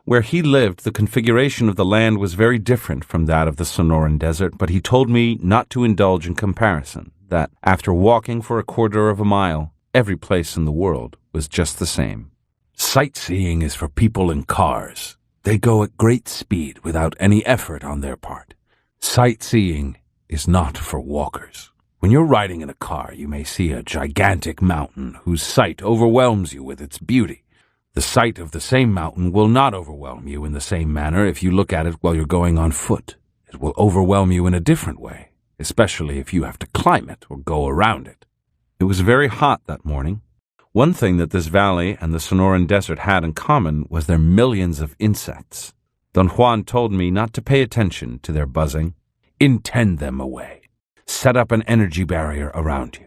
Where he lived, the configuration of the land was very different from that of the Sonoran Desert, but he told me not to indulge in comparison, that after walking for a quarter of a mile, every place in the world was just the same. Sightseeing is for people in cars. They go at great speed without any effort on their part. Sightseeing is not for walkers. When you're riding in a car, you may see a gigantic mountain whose sight overwhelms you with its beauty. The sight of the same mountain will not overwhelm you in the same manner if you look at it while you're going on foot. It will overwhelm you in a different way, especially if you have to climb it or go around it. It was very hot that morning. One thing that this valley and the Sonoran Desert had in common was their millions of insects. Don Juan told me not to pay attention to their buzzing. Intend them away. Set up an energy barrier around you.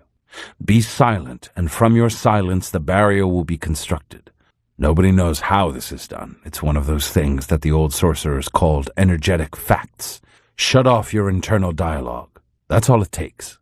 Be silent, and from your silence the barrier will be constructed. Nobody knows how this is done. It's one of those things that the old sorcerers called energetic facts. Shut off your internal dialogue. That's all it takes.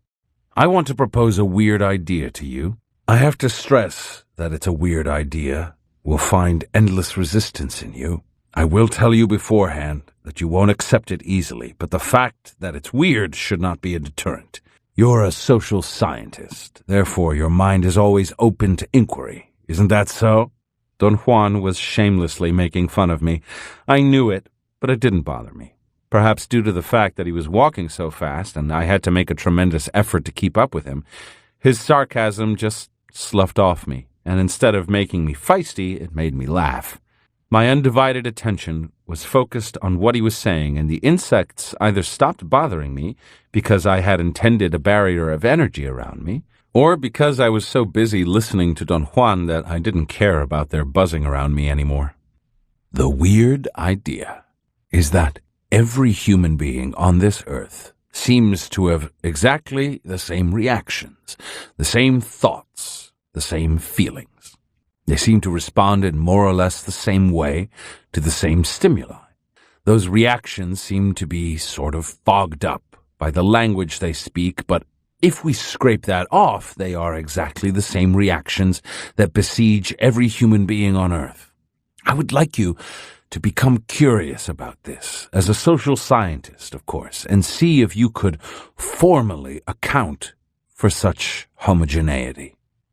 I want to propose a weird idea to you. I have to stress that it's a weird idea. We'll find endless resistance in you. I will tell you beforehand that you won't accept it easily, but the fact that it's weird should not be a deterrent. You're a social scientist, therefore your mind is always open to inquiry. Isn't that so? Don Juan was shamelessly making fun of me. I knew it, but it didn't bother me. Perhaps due to the fact that he was walking so fast and I had to make a tremendous effort to keep up with him, his sarcasm just sloughed off me, and instead of making me feisty, it made me laugh. My undivided attention was focused on what he was saying, and the insects either stopped bothering me because I had intended a barrier of energy around me, or because I was so busy listening to Don Juan that I didn't care about their buzzing around me anymore. The weird idea is that every human being on this earth seems to have exactly the same reactions, the same thoughts, the same feelings. They seem to respond in more or less the same way to the same stimuli. Those reactions seem to be sort of fogged up by the language they speak, but if we scrape that off, they are exactly the same reactions that besiege every human being on Earth. I would like you to become curious about this, as a social scientist, of course, and see if you could formally account for such homogeneity.